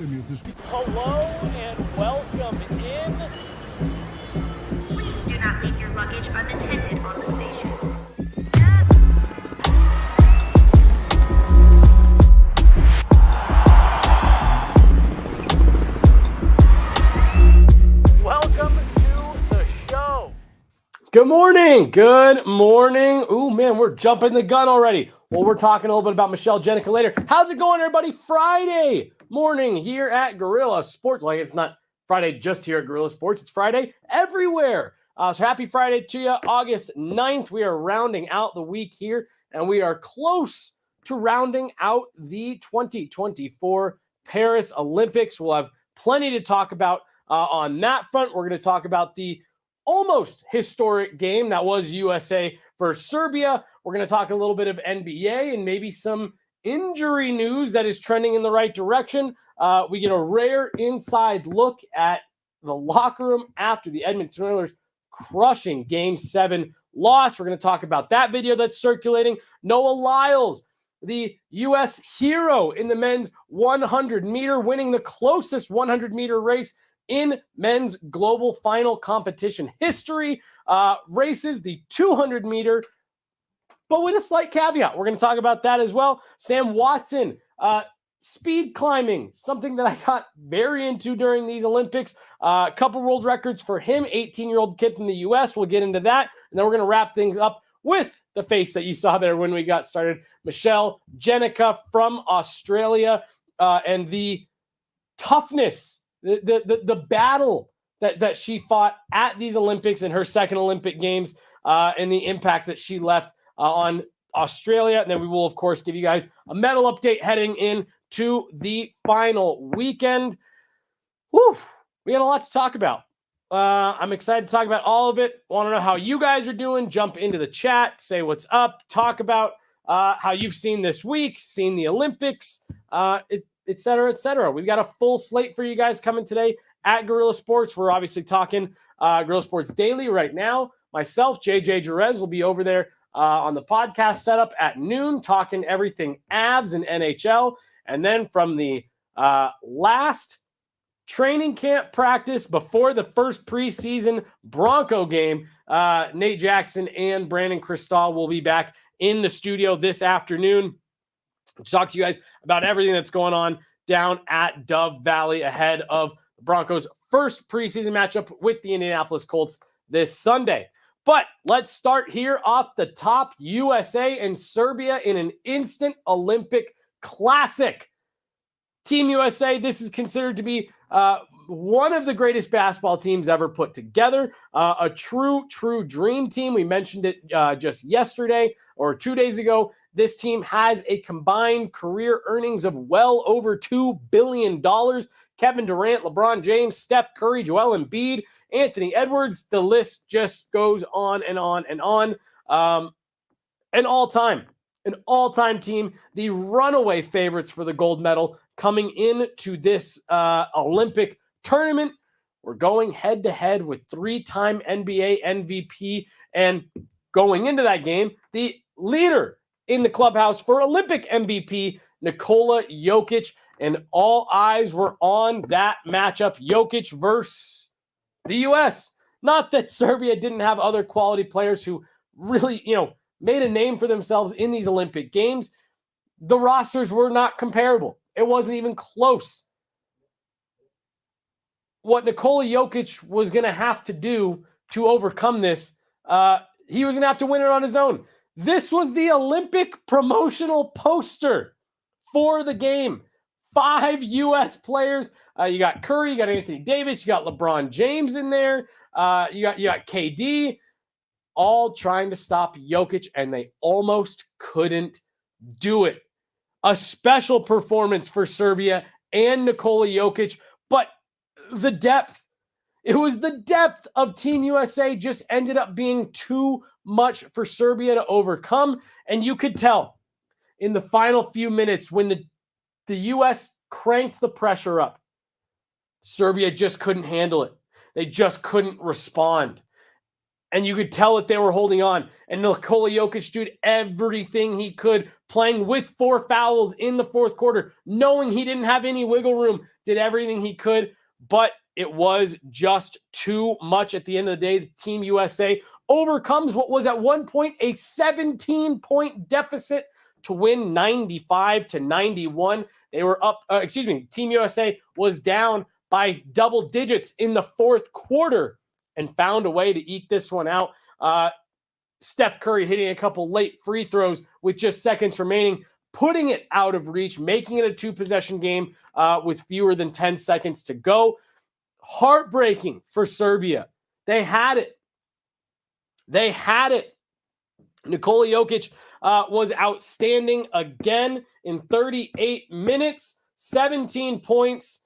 Hello and welcome in. Please do not leave your luggage unattended on the station. Welcome to the show. Good morning. Good morning. Ooh, man, we're jumping the gun already. Well, we're talking a little bit about Michelle Jenica later. How's it going, everybody? Friday morning here at Guerilla Sports. Like, it's not Friday just here at Guerilla Sports. It's Friday everywhere. So happy Friday to you. August 9th. We are rounding out the week here, and we are close to rounding out the 2024 Paris Olympics. We'll have plenty to talk about on that front. We're going to talk about the almost historic game that was USA versus Serbia. We're going to talk a little bit of NBA and maybe some injury news that is trending in the right direction. We get a rare inside look at the locker room after the Edmonton Oilers crushing Game 7 loss. We're going to talk about that video that's circulating. Noah Lyles, the U.S. hero in the men's 100-meter, winning the closest 100-meter race in men's global final competition history, races the 200-meter, but with a slight caveat. We're going to talk about that as well. Sam Watson, speed climbing, something that I got very into during these Olympics. A couple world records for him, 18-year-old kid from the U.S. We'll get into that, and then we're going to wrap things up with the face that you saw there when we got started, Michelle Jenica from Australia, and the toughness, the battle that she fought at these Olympics in her second Olympic Games, and the impact that she left on Australia. And then we will, of course, give you guys a medal update heading into the final weekend. Whew, we got a lot to talk about. I'm excited to talk about all of it. Want to know how you guys are doing? Jump into the chat, say what's up, talk about how you've seen this week, seen the Olympics, et cetera, et cetera. We've got a full slate for you guys coming today at Guerilla Sports. We're obviously talking Guerilla Sports Daily right now. Myself, JJ Jerez, will be over there on the podcast setup at noon, talking everything Avs and NHL. And then from the last training camp practice before the first preseason Bronco game, Nate Jackson and Brandon Cristal will be back in the studio this afternoon to talk to you guys about everything that's going on down at Dove Valley ahead of the Broncos' first preseason matchup with the Indianapolis Colts this Sunday. But let's start here off the top. USA and Serbia in an instant Olympic classic. Team USA, this is considered to be one of the greatest basketball teams ever put together. A true dream team. We mentioned it just yesterday or 2 days ago. This team has a combined career earnings of well over $2 billion. Kevin Durant, LeBron James, Steph Curry, Joel Embiid, Anthony Edwards. The list just goes on and on and on. An all-time team, the runaway favorites for the gold medal coming into this Olympic tournament. We're going head-to-head with three-time NBA MVP, and going into that game, the leader in the clubhouse for Olympic MVP, Nikola Jokić, and all eyes were on that matchup, Jokić versus the U.S. Not that Serbia didn't have other quality players who really, made a name for themselves in these Olympic Games. The rosters were not comparable. It wasn't even close. What Nikola Jokić was going to have to do to overcome this, he was going to have to win it on his own. This was the Olympic promotional poster for the game. 5 U.S. players. You got Curry, you got Anthony Davis, you got LeBron James in there. You got KD, all trying to stop Jokić, and they almost couldn't do it. A special performance for Serbia and Nikola Jokić, but the depth. It was the depth of Team USA just ended up being too much for Serbia to overcome. And you could tell in the final few minutes when the U.S. cranked the pressure up, Serbia just couldn't handle it. They just couldn't respond. And you could tell that they were holding on. And Nikola Jokić did everything he could, playing with 4 fouls in the fourth quarter, knowing he didn't have any wiggle room, did everything he could. But it was just too much at the end of the day. The Team USA overcomes what was at one point a 17-point deficit to win 95-91. They were up, Team USA was down by double digits in the fourth quarter and found a way to eke this one out. Steph Curry hitting a couple late free throws with just seconds remaining, putting it out of reach, making it a 2-possession game with fewer than 10 seconds to go. Heartbreaking for Serbia. They had it. Nikola Jokić was outstanding again in 38 minutes, 17 points,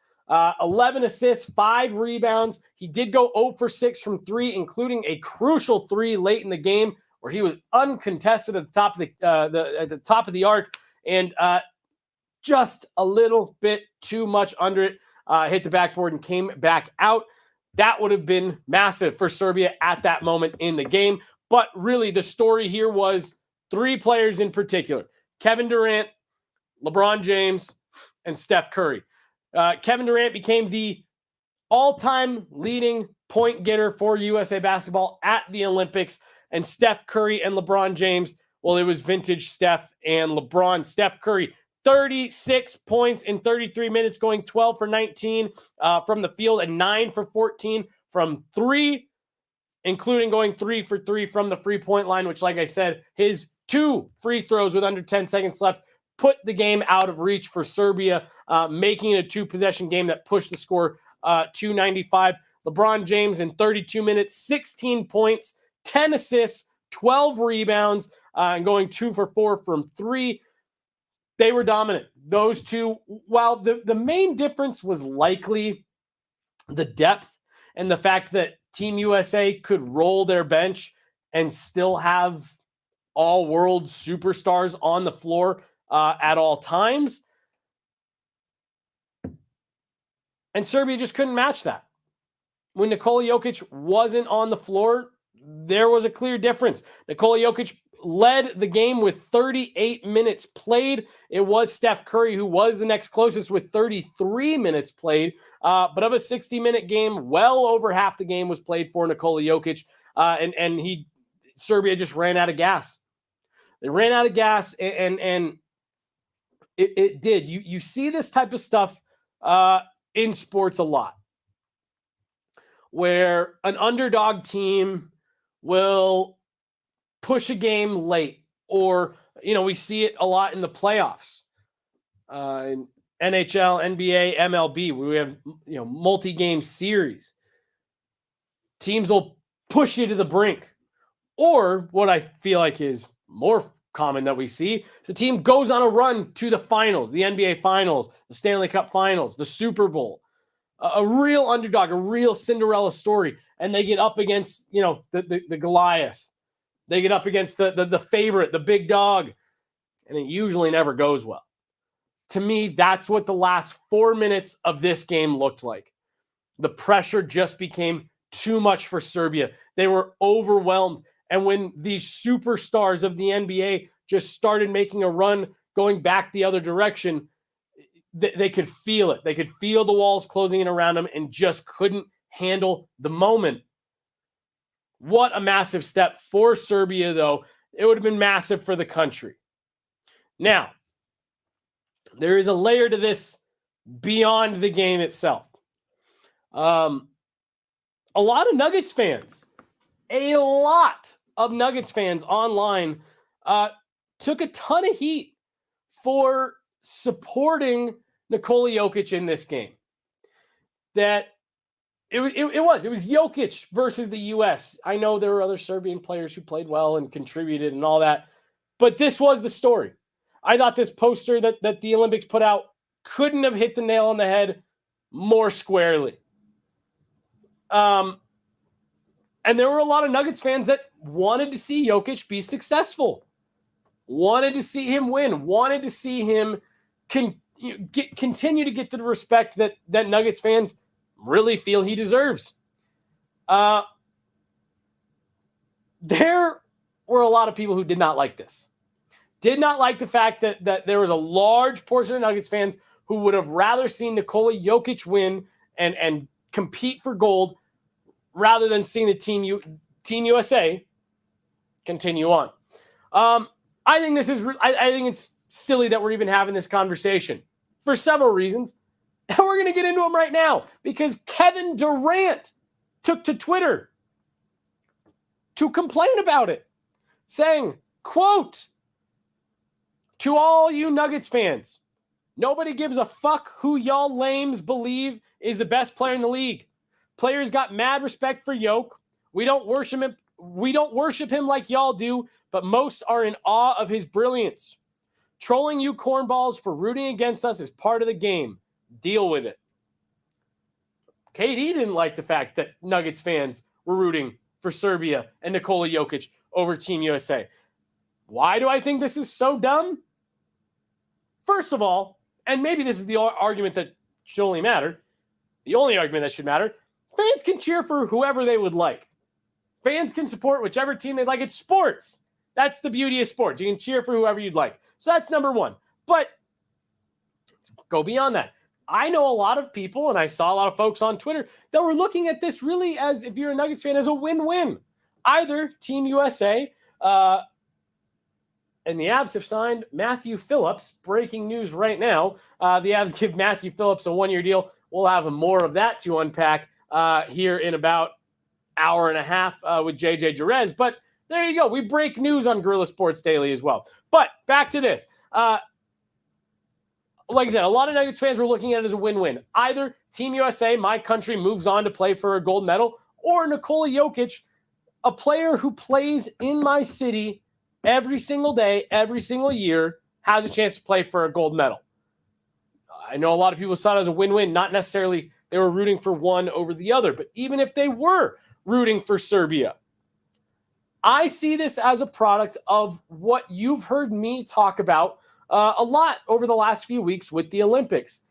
11 assists, 5 rebounds. He did go 0 for 6 from 3, including a crucial 3 late in the game where he was uncontested at the top of the arc, and just a little bit too much under it. Hit the backboard and came back out. That would have been massive for Serbia at that moment in the game. But really, the story here was 3 players in particular: Kevin Durant, LeBron James, and Steph Curry. Kevin Durant became the all-time leading point getter for USA basketball at the Olympics. And Steph Curry and LeBron James, well, it was vintage Steph and LeBron. Steph Curry, 36 points in 33 minutes, going 12 for 19 from the field and 9 for 14 from 3, including going 3 for 3 from the free-point line, which, like I said, his 2 free throws with under 10 seconds left put the game out of reach for Serbia, making it a 2-possession game that pushed the score to 95. LeBron James in 32 minutes, 16 points, 10 assists, 12 rebounds, and going 2 for 4 from 3. They were dominant. Those two, while the main difference was likely the depth and the fact that Team USA could roll their bench and still have all-world superstars on the floor at all times. And Serbia just couldn't match that. When Nikola Jokić wasn't on the floor, there was a clear difference. Nikola Jokić led the game with 38 minutes played. It was Steph Curry who was the next closest with 33 minutes played. But of a 60-minute game, well over half the game was played for Nikola Jokić. And Serbia just ran out of gas. They ran out of gas, and it did. You see this type of stuff in sports a lot, where an underdog team will push a game late, or, we see it a lot in the playoffs, in NHL, NBA, MLB, where we have, multi-game series. Teams will push you to the brink. Or what I feel like is more common that we see is a team goes on a run to the finals, the NBA finals, the Stanley Cup finals, the Super Bowl, a real underdog, a real Cinderella story. And they get up against, the Goliath. They get up against the favorite, the big dog, and it usually never goes well. To me, that's what the last 4 minutes of this game looked like. The pressure just became too much for Serbia. They were overwhelmed. And when these superstars of the NBA just started making a run, going back the other direction, they could feel it. They could feel the walls closing in around them and just couldn't handle the moment. What a massive step for Serbia, though. It would have been massive for the country. Now, there is a layer to this beyond the game itself. A lot of Nuggets fans, online took a ton of heat for supporting Nikola Jokić in this game. That it was Jokić versus the U.S. I know there were other Serbian players who played well and contributed and all that, but this was the story. I thought this poster that the Olympics put out couldn't have hit the nail on the head more squarely. And there were a lot of Nuggets fans that wanted to see Jokić be successful, wanted to see him win, wanted to see him continue to get the respect that Nuggets fans really feel he deserves. there were a lot of people who did not like this. Did not like the fact that there was a large portion of Nuggets fans who would have rather seen Nikola Jokić win and compete for gold rather than seeing the Team USA continue on. I think I think it's silly that we're even having this conversation for several reasons. And we're going to get into them right now because Kevin Durant took to Twitter to complain about it, saying, quote, "To all you Nuggets fans, nobody gives a fuck who y'all lames believe is the best player in the league. Players got mad respect for Yoke. We don't worship him like y'all do, but most are in awe of his brilliance. Trolling you cornballs for rooting against us is part of the game. Deal with it." KD didn't like the fact that Nuggets fans were rooting for Serbia and Nikola Jokić over Team USA. Why do I think this is so dumb? First of all, and maybe this is the argument that should only matter, the only argument that should matter, fans can cheer for whoever they would like. Fans can support whichever team they like. It's sports. That's the beauty of sports. You can cheer for whoever you'd like. So that's number one. But let's go beyond that. I know a lot of people, and I saw a lot of folks on Twitter that were looking at this really as, if you're a Nuggets fan, as a win-win. Either Team USA and the Avs have signed Matthew Phillips. Breaking news right now. The Avs give Matthew Phillips a one-year deal. We'll have more of that to unpack here in about hour and a half with JJ Jerez. But there you go. We break news on Guerilla Sports Daily as well. But back to this. Like I said, a lot of Nuggets fans were looking at it as a win-win. Either Team USA, my country, moves on to play for a gold medal, or Nikola Jokić, a player who plays in my city every single day, every single year, has a chance to play for a gold medal. I know a lot of people saw it as a win-win, not necessarily they were rooting for one over the other, but even if they were rooting for Serbia, I see this as a product of what you've heard me talk about a lot over the last few weeks with the Olympics.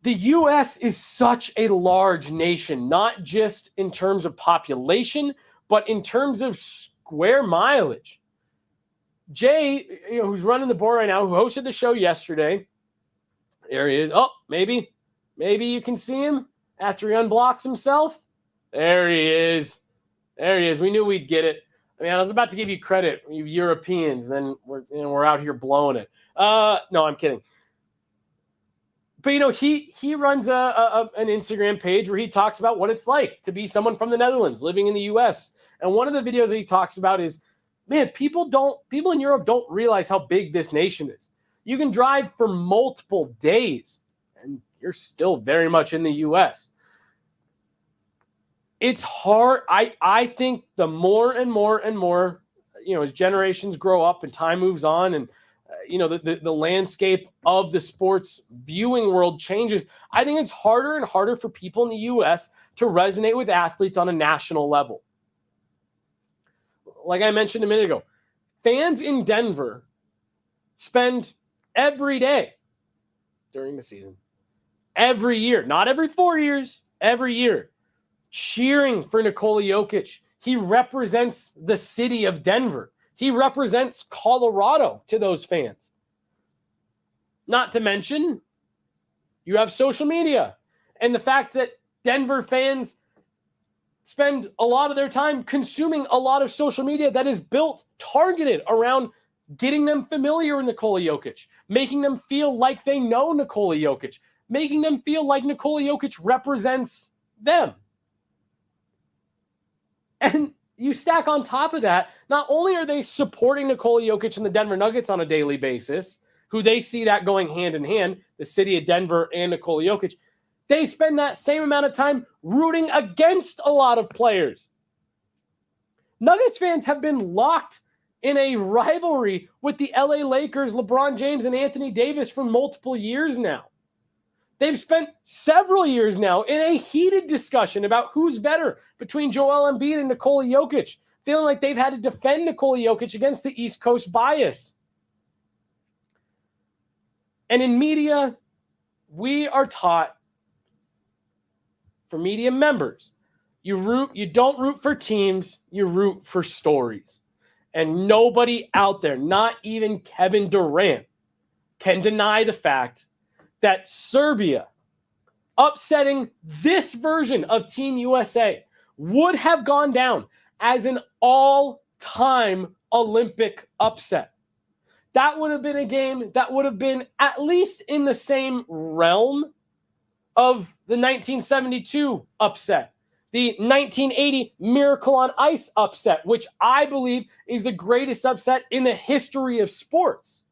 The U.S. is such a large nation, not just in terms of population, but in terms of square mileage. Jay, who's running the board right now, who hosted the show yesterday, there he is. Oh, maybe you can see him after he unblocks himself. There he is. There he is. We knew we'd get it. I mean, I was about to give you credit, you Europeans, then we're out here blowing it. No, I'm kidding. But, he runs an Instagram page where he talks about what it's like to be someone from the Netherlands living in the U.S. And one of the videos that he talks about is, man, people in Europe don't realize how big this nation is. You can drive for multiple days, and you're still very much in the U.S. It's hard. I think the more and more, as generations grow up and time moves on and, the landscape of the sports viewing world changes, I think it's harder and harder for people in the U.S. to resonate with athletes on a national level. Like I mentioned a minute ago, fans in Denver spend every day during the season, every year, not every 4 years, every year, cheering for Nikola Jokić. He represents the city of Denver. He represents Colorado to those fans. Not to mention, you have social media and the fact that Denver fans spend a lot of their time consuming a lot of social media that is targeted around getting them familiar with Nikola Jokić, making them feel like they know Nikola Jokić, making them feel like Nikola Jokić represents them. And you stack on top of that, not only are they supporting Nikola Jokić and the Denver Nuggets on a daily basis, who they see that going hand in hand, the city of Denver and Nikola Jokić, they spend that same amount of time rooting against a lot of players. Nuggets fans have been locked in a rivalry with the LA Lakers, LeBron James, and Anthony Davis for multiple years now. They've spent several years now in a heated discussion about who's better between Joel Embiid and Nikola Jokić, feeling like they've had to defend Nikola Jokić against the East Coast bias. And in media, we are taught, for media members, You don't root for teams, you root for stories. And nobody out there, not even Kevin Durant, can deny the fact that Serbia upsetting this version of Team USA would have gone down as an all-time Olympic upset. That would have been a game that would have been at least in the same realm of the 1972 upset, the 1980 Miracle on Ice upset, which I believe is the greatest upset in the history of sports.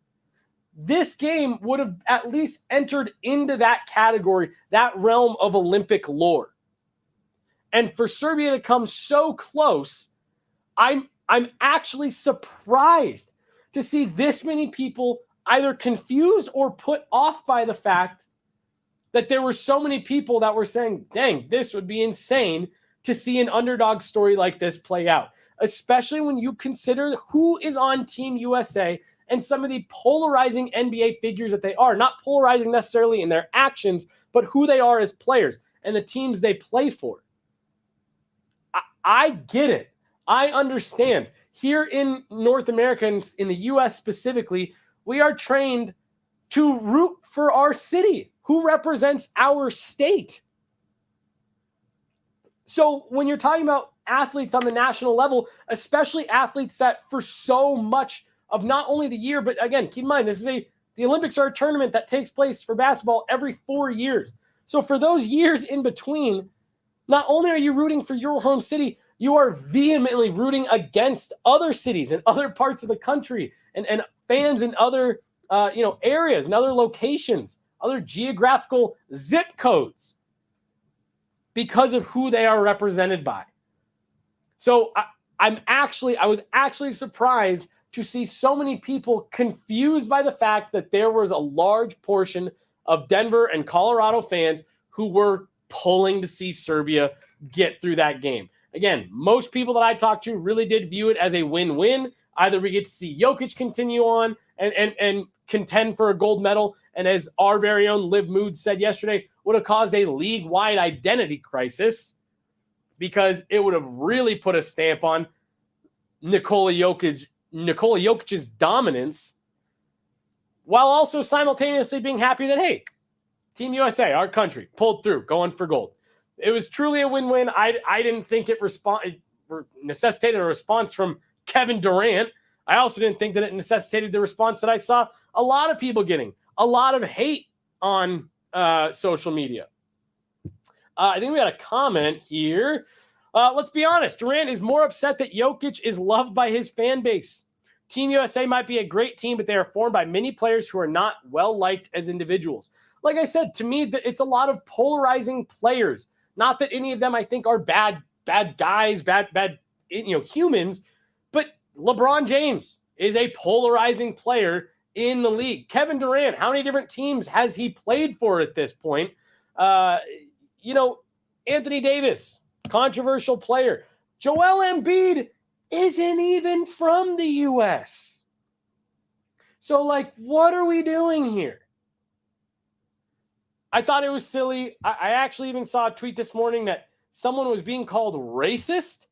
This game would have at least entered into that category, that realm of Olympic lore. And for Serbia to come so close, I'm actually surprised to see this many people either confused or put off by the fact that there were so many people that were saying, dang, this would be insane to see an underdog story like this play out, especially when you consider who is on Team USA and some of the polarizing NBA figures that they are, not polarizing necessarily in their actions, but who they are as players and the teams they play for. I get it. I understand. Here in North America, in the US specifically, we are trained to root for our city, who represents our state. So when you're talking about athletes on the national level, especially athletes that for so much of not only the year, but again, keep in mind, the Olympics are a tournament that takes place for basketball every 4 years. So for those years in between, not only are you rooting for your home city, you are vehemently rooting against other cities and other parts of the country and fans in other areas and other locations, other geographical zip codes because of who they are represented by. So I was actually surprised to see so many people confused by the fact that there was a large portion of Denver and Colorado fans who were pulling to see Serbia get through that game. Again, most people that I talked to really did view it as a win-win. Either we get to see Jokić continue on and contend for a gold medal, and as our very own Liv Mood said yesterday, would have caused a league-wide identity crisis because it would have really put a stamp on Nikola Jokic's dominance, while also simultaneously being happy that, hey, Team USA, our country, pulled through, going for gold. It was truly a win-win. I didn't think it necessitated a response from Kevin Durant. I also didn't think that it necessitated the response that I saw a lot of people getting, a lot of hate on social media. I think we got a comment here. Let's be honest. Durant is more upset that Jokić is loved by his fan base. Team USA might be a great team, but they are formed by many players who are not well-liked as individuals. Like I said, to me, it's a lot of polarizing players. Not that any of them I think are bad guys, bad humans, but LeBron James is a polarizing player in the league. Kevin Durant, how many different teams has he played for at this point? Anthony Davis, controversial player. Joel Embiid isn't even from the U.S. So, what are we doing here? I thought it was silly. I actually even saw a tweet this morning that someone was being called racist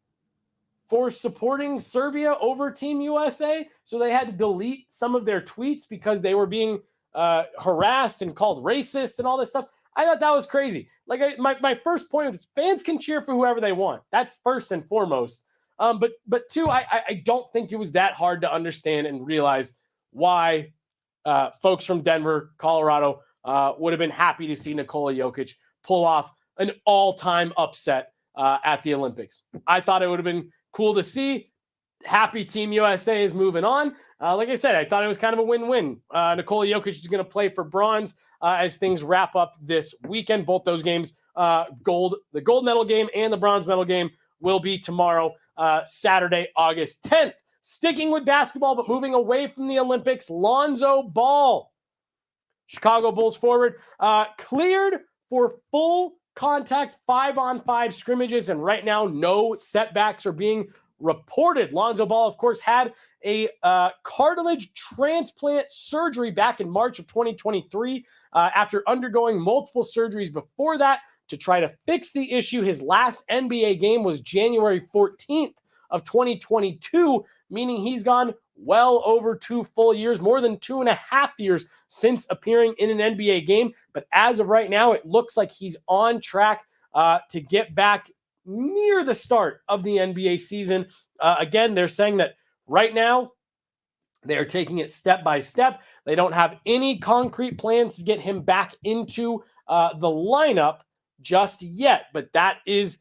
for supporting Serbia over Team USA. So they had to delete some of their tweets because they were being harassed and called racist and all this stuff. I thought that was crazy. My first point is fans can cheer for whoever they want. That's first and foremost. But two, I don't think it was that hard to understand and realize why folks from Denver, Colorado, would have been happy to see Nikola Jokić pull off an all-time upset at the Olympics. I thought it would have been cool to see. Happy Team USA is moving on. Like I said, I thought it was kind of a win-win. Nikola Jokić is going to play for bronze as things wrap up this weekend. Both those games, the gold medal game and the bronze medal game, will be tomorrow, Saturday, August 10th. Sticking with basketball, but moving away from the Olympics, Lonzo Ball, Chicago Bulls forward, cleared for full contact 5-on-5 scrimmages, and right now no setbacks are being reported. Lonzo Ball, of course, had a cartilage transplant surgery back in March of 2023 after undergoing multiple surgeries before that. to try to fix the issue. His last NBA game was January 14th of 2022, meaning he's gone well over 2 full years, more than 2.5 years since appearing in an NBA game. But as of right now, it looks like he's on track to get back near the start of the NBA season. Again, they're saying that right now, they are taking it step by step. They don't have any concrete plans to get him back into the lineup just yet. But that is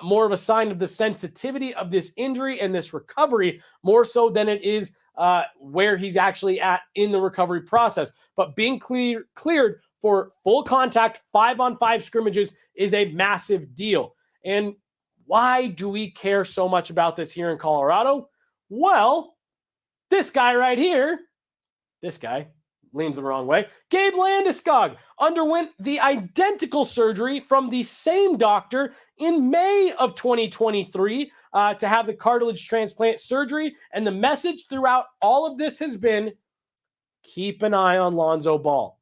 more of a sign of the sensitivity of this injury and this recovery, more so than it is where he's actually at in the recovery process. But being cleared for full contact 5-on-5 scrimmages is a massive deal. And why do we care so much about this here in Colorado? Well, this guy right here, this guy leaned the wrong way. Gabe Landeskog underwent the identical surgery from the same doctor in May of 2023 to have the cartilage transplant surgery. And the message throughout all of this has been, keep an eye on Lonzo Ball.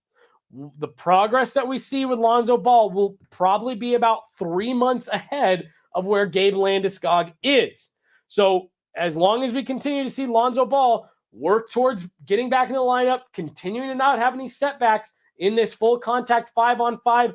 The progress that we see with Lonzo Ball will probably be about 3 months ahead of where Gabe Landeskog is. So as long as we continue to see Lonzo Ball work towards getting back in the lineup, continuing to not have any setbacks in this full contact 5-on-5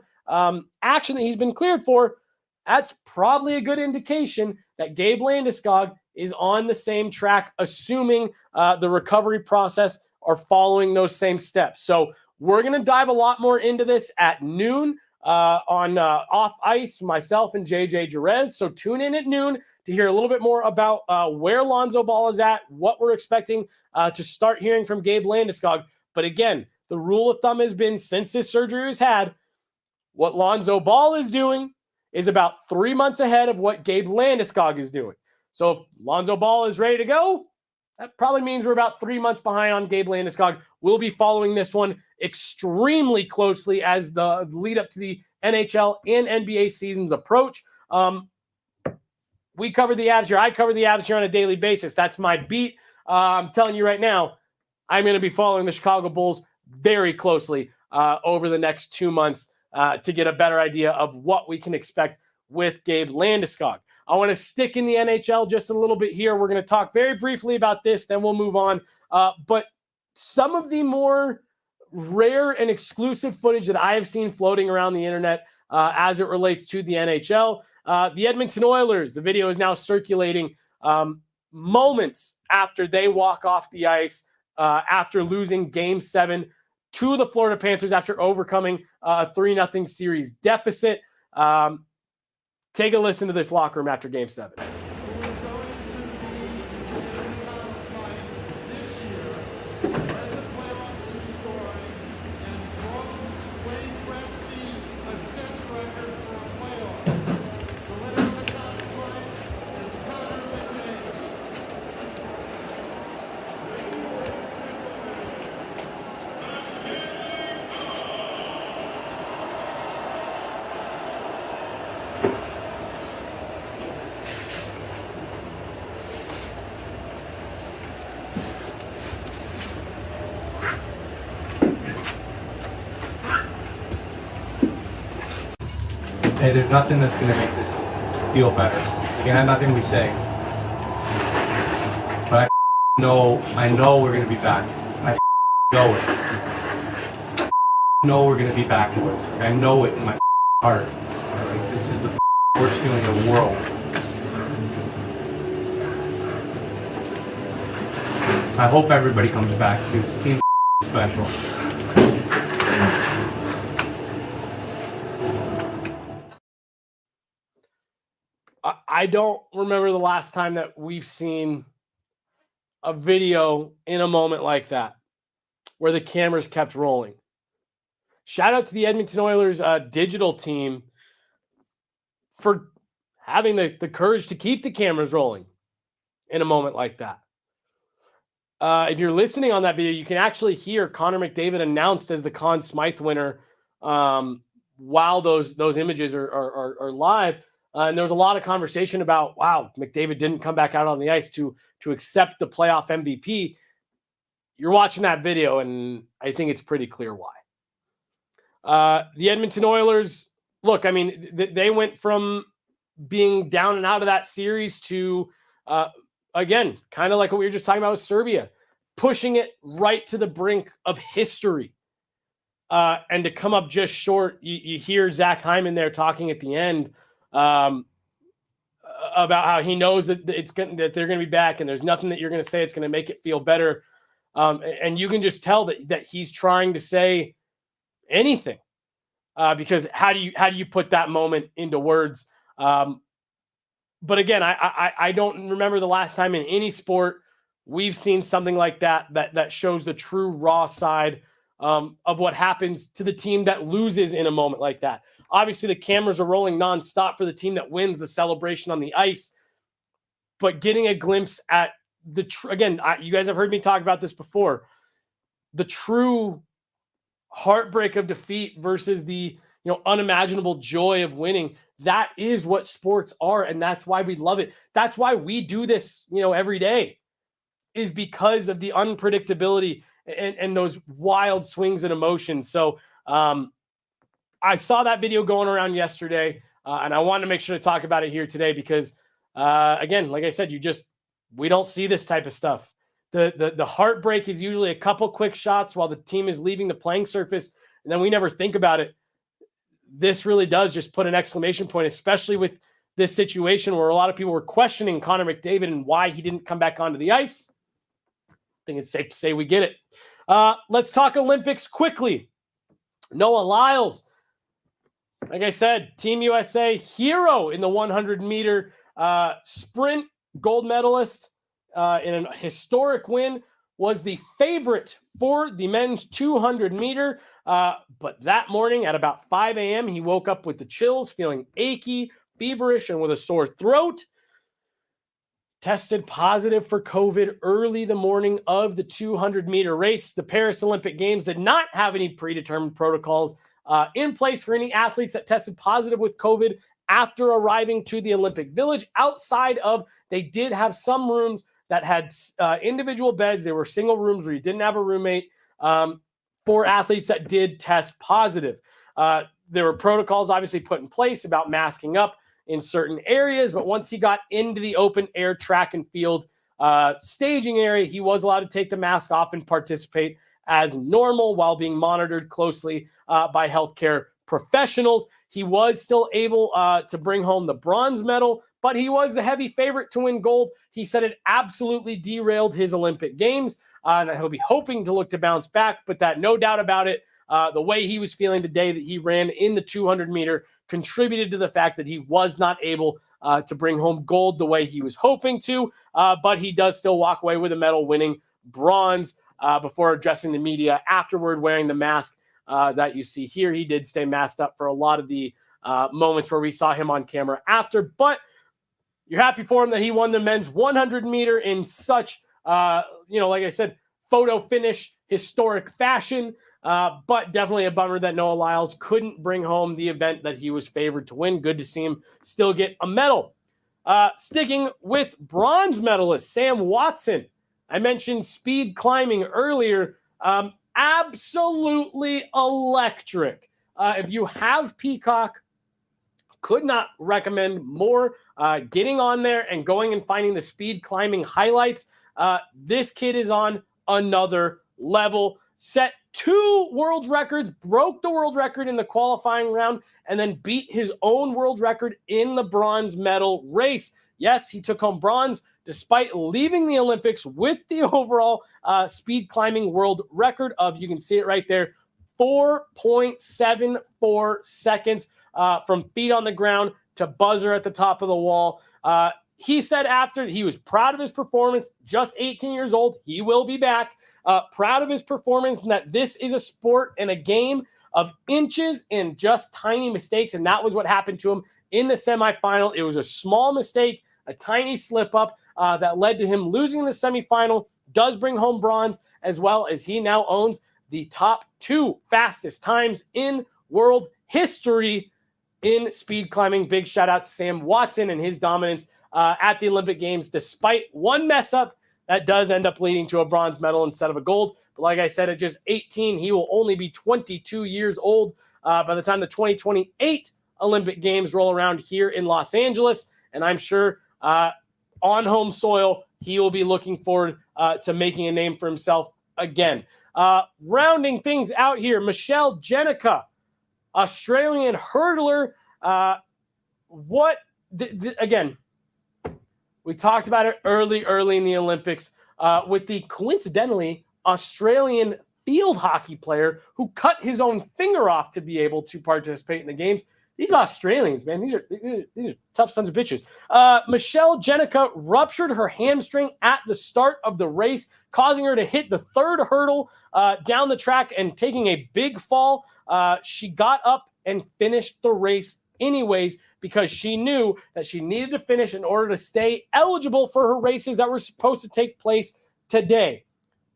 action that he's been cleared for, that's probably a good indication that Gabe Landeskog is on the same track, assuming the recovery process are following those same steps. So we're going to dive a lot more into this at noon on Off Ice, myself and JJ Jerez. So tune in at noon to hear a little bit more about where Lonzo Ball is at, what we're expecting to start hearing from Gabe Landeskog. But again, the rule of thumb has been, since this surgery was had, what Lonzo Ball is doing is about 3 months ahead of what Gabe Landeskog is doing. So if Lonzo Ball is ready to go, that probably means we're about 3 months behind on Gabe Landeskog. We'll be following this one extremely closely as the lead up to the NHL and NBA seasons approach. We cover the Avs here. I cover the Avs here on a daily basis. That's my beat. I'm telling you right now, I'm going to be following the Chicago Bulls very closely over the next 2 months to get a better idea of what we can expect with Gabe Landeskog. I want to stick in the NHL just a little bit here. We're going to talk very briefly about this, then we'll move on. But some of the more rare and exclusive footage that I have seen floating around the internet as it relates to the NHL, the Edmonton Oilers, the video is now circulating moments after they walk off the ice after losing Game 7 to the Florida Panthers after overcoming a 3-0 series deficit. Take a listen to this locker room after Game 7. Hey, there's nothing that's going to make this feel better. You can have nothing we say. But I know we're going to be back. I know it. I know we're going to be back to it. I know it in my heart. Like, this is the worst feeling in the world. I hope everybody comes back because this team's special. I don't remember the last time that we've seen a video in a moment like that where the cameras kept rolling. Shout out to the Edmonton Oilers digital team for having the courage to keep the cameras rolling in a moment like that. If you're listening on that video, you can actually hear Connor McDavid announced as the Conn Smythe winner while those images are live. And there was a lot of conversation about, wow, McDavid didn't come back out on the ice to accept the playoff MVP. You're watching that video, and I think it's pretty clear why. The Edmonton Oilers look, I mean, they went from being down and out of that series to, again, kind of like what we were just talking about with Serbia, pushing it right to the brink of history. And to come up just short, you hear Zach Hyman there talking at the end about how he knows that that they're going to be back, and there's nothing that you're going to say it's going to make it feel better. And you can just tell that he's trying to say anything, because how do you put that moment into words? But again, I don't remember the last time in any sport we've seen something like that shows the true raw side of what happens to the team that loses in a moment like that. Obviously, the cameras are rolling nonstop for the team that wins, the celebration on the ice. But getting a glimpse at again, you guys have heard me talk about this before, the true heartbreak of defeat versus the unimaginable joy of winning. That is what sports are, and that's why we love it. That's why we do this, every day, is because of the unpredictability and those wild swings and emotions. So I saw that video going around yesterday, and I wanted to make sure to talk about it here today because, again, like I said, we don't see this type of stuff. The heartbreak is usually a couple quick shots while the team is leaving the playing surface, and then we never think about it. This really does just put an exclamation point, especially with this situation where a lot of people were questioning Connor McDavid and why he didn't come back onto the ice. I think it's safe to say we get it. Let's talk Olympics quickly. Noah Lyles, like I said, Team USA hero in the 100-meter sprint, gold medalist in a historic win, was the favorite for the men's 200-meter. But that morning at about 5 a.m., he woke up with the chills, feeling achy, feverish, and with a sore throat. Tested positive for COVID early the morning of the 200-meter race. The Paris Olympic Games did not have any predetermined protocols in place for any athletes that tested positive with COVID after arriving to the Olympic Village. Outside of, they did have some rooms that had individual beds. They were single rooms where you didn't have a roommate for athletes that did test positive. There were protocols obviously put in place about masking up in certain areas, but once he got into the open air track and field staging area, he was allowed to take the mask off and participate as normal while being monitored closely by healthcare professionals. He was still able to bring home the bronze medal, but he was the heavy favorite to win gold. He said it absolutely derailed his Olympic Games, and he'll be hoping to look to bounce back, but that no doubt about it, the way he was feeling the day that he ran in the 200-meter contributed to the fact that he was not able to bring home gold the way he was hoping to, but he does still walk away with a medal, winning bronze before addressing the media afterward, wearing the mask that you see here. He did stay masked up for a lot of the moments where we saw him on camera after, but you're happy for him that he won the men's 100-meter in such, like I said, photo finish, historic fashion. But definitely a bummer that Noah Lyles couldn't bring home the event that he was favored to win. Good to see him still get a medal. Sticking with bronze medalist Sam Watson. I mentioned speed climbing earlier. Absolutely electric. If you have Peacock, could not recommend more getting on there and going and finding the speed climbing highlights. This kid is on another level. Set 2 world records, broke the world record in the qualifying round, and then beat his own world record in the bronze medal race. Yes, he took home bronze despite leaving the Olympics with the overall speed climbing world record of, you can see it right there, 4.74 seconds from feet on the ground to buzzer at the top of the wall. He said after he was proud of his performance, just 18 years old, he will be back. Proud of his performance and that this is a sport and a game of inches and just tiny mistakes. And that was what happened to him in the semifinal. It was a small mistake, a tiny slip up that led to him losing the semifinal. Does bring home bronze, as well as he now owns the top 2 fastest times in world history in speed climbing. Big shout out to Sam Watson and his dominance at the Olympic Games, despite one mess up that does end up leading to a bronze medal instead of a gold. But like I said, at just 18, he will only be 22 years old by the time the 2028 Olympic Games roll around here in Los Angeles. And I'm sure on home soil, he will be looking forward to making a name for himself again. Rounding things out here, Michelle Jenica, Australian hurdler. Again, we talked about it early in the Olympics with the coincidentally Australian field hockey player who cut his own finger off to be able to participate in the games. These Australians, man, these are tough sons of bitches. Michelle Jenica ruptured her hamstring at the start of the race, causing her to hit the third hurdle down the track and taking a big fall. She got up and finished the race anyways because she knew that she needed to finish in order to stay eligible for her races that were supposed to take place today.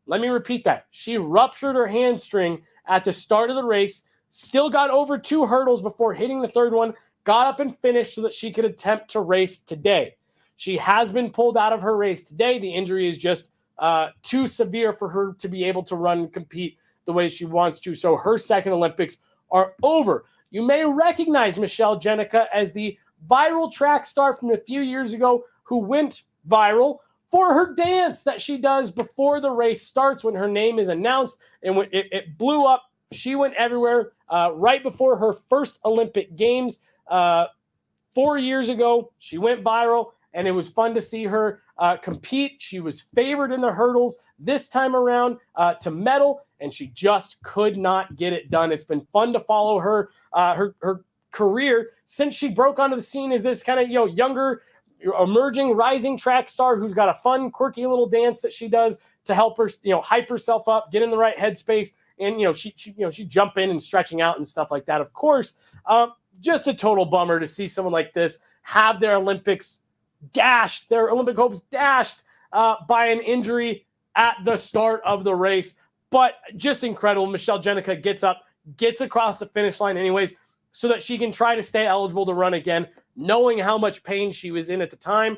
Let me repeat that. She ruptured her hamstring at the start of the race, still got over 2 hurdles before hitting the third one, got up and finished so that she could attempt to race today. She has been pulled out of her race today. The injury is just too severe for her to be able to run and compete the way she wants to. So her second Olympics are over. You may recognize Michelle Jenica as the viral track star from a few years ago who went viral for her dance that she does before the race starts when her name is announced. And when it blew up, she went everywhere right before her first Olympic Games 4 years ago. She went viral, and it was fun to see her compete. She was favored in the hurdles this time around to medal, and she just could not get it done. It's been fun to follow her her career since she broke onto the scene as this kind of younger, emerging, rising track star who's got a fun, quirky little dance that she does to help her hype herself up, get in the right headspace. And, she's jumping and stretching out and stuff like that. Of course, just a total bummer to see someone like this have their Olympics dashed, their Olympic hopes dashed by an injury at the start of the race. But just incredible. Michelle Jenica gets up, gets across the finish line anyways, so that she can try to stay eligible to run again, knowing how much pain she was in at the time.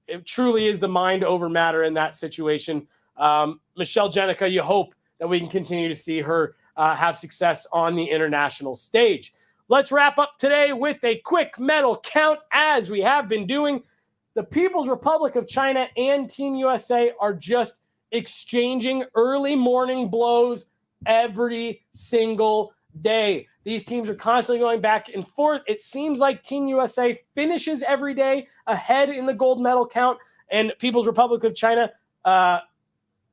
It truly is the mind over matter in that situation. Michelle Jenica, you hope that we can continue to see her have success on the international stage. Let's wrap up today with a quick medal count, as we have been doing. The People's Republic of China and Team USA are just exchanging early morning blows every single day. These teams are constantly going back and forth. It seems like Team USA finishes every day ahead in the gold medal count, and People's Republic of China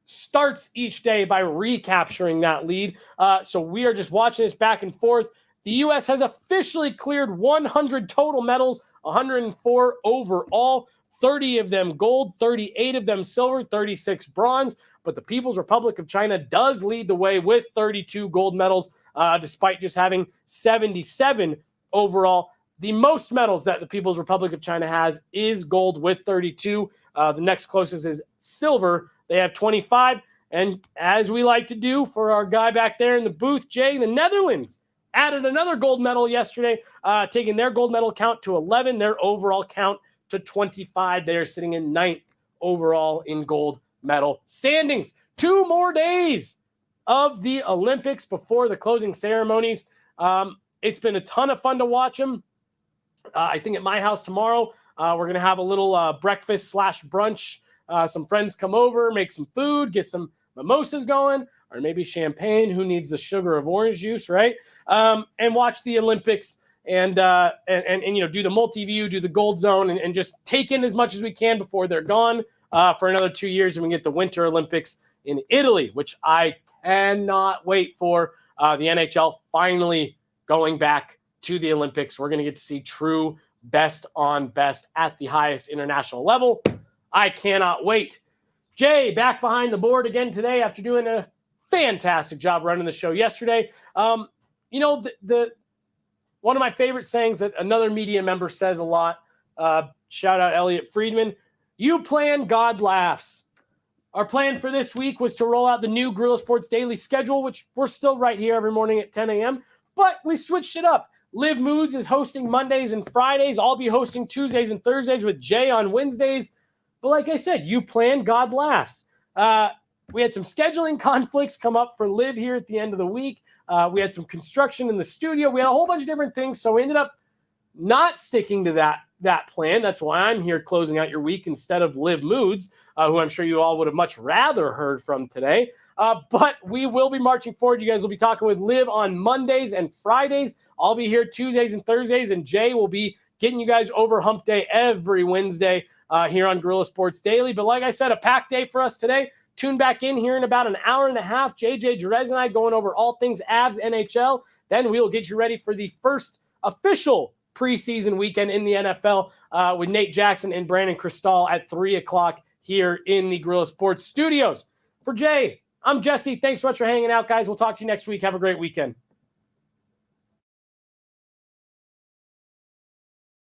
starts each day by recapturing that lead. So we are just watching this back and forth. The U.S. has officially cleared 100 total medals, 104 overall, 30 of them gold, 38 of them silver, 36 bronze. But the People's Republic of China does lead the way with 32 gold medals, despite just having 77 overall. The most medals that the People's Republic of China has is gold with 32. The next closest is silver. They have 25. And as we like to do for our guy back there in the booth, Jay, the Netherlands added another gold medal yesterday, taking their gold medal count to 11, their overall count to 25. They are sitting in 9th overall in gold medal standings. 2 more days of the Olympics before the closing ceremonies. It's been a ton of fun to watch them. I think at my house tomorrow, we're going to have a little breakfast / brunch. Some friends come over, make some food, get some mimosas going, or maybe champagne. Who needs the sugar of orange juice, right? And watch the Olympics and do the multi-view, do the gold zone, and just take in as much as we can before they're gone for another 2 years, and we get the Winter Olympics in Italy, which I cannot wait for. The NHL finally going back to the Olympics. We're going to get to see true best on best at the highest international level. I cannot wait. Jay, back behind the board again today after doing a fantastic job running the show yesterday. One of my favorite sayings that another media member says a lot, shout out Elliot Friedman, you plan, God laughs. Our plan for this week was to roll out the new Guerilla Sports Daily schedule, which we're still right here every morning at 10 a.m., but we switched it up. Liv Moods is hosting Mondays and Fridays. I'll be hosting Tuesdays and Thursdays with Jay on Wednesdays. But like I said, you plan, God laughs. We had some scheduling conflicts come up for Liv here at the end of the week. We had some construction in the studio. We had a whole bunch of different things. So we ended up not sticking to that plan. That's why I'm here closing out your week instead of Liv Moods, who I'm sure you all would have much rather heard from today. But we will be marching forward. You guys will be talking with Liv on Mondays and Fridays. I'll be here Tuesdays and Thursdays, and Jay will be getting you guys over hump day every Wednesday here on Guerilla Sports Daily. But like I said, a packed day for us today. Tune back in here in about an hour and a half. JJ Jerez and I going over all things Avs NHL. Then we will get you ready for the first official preseason weekend in the NFL with Nate Jackson and Brandon Cristal at 3 o'clock here in the Guerilla Sports Studios. For Jay, I'm Jesse. Thanks so much for hanging out, guys. We'll talk to you next week. Have a great weekend.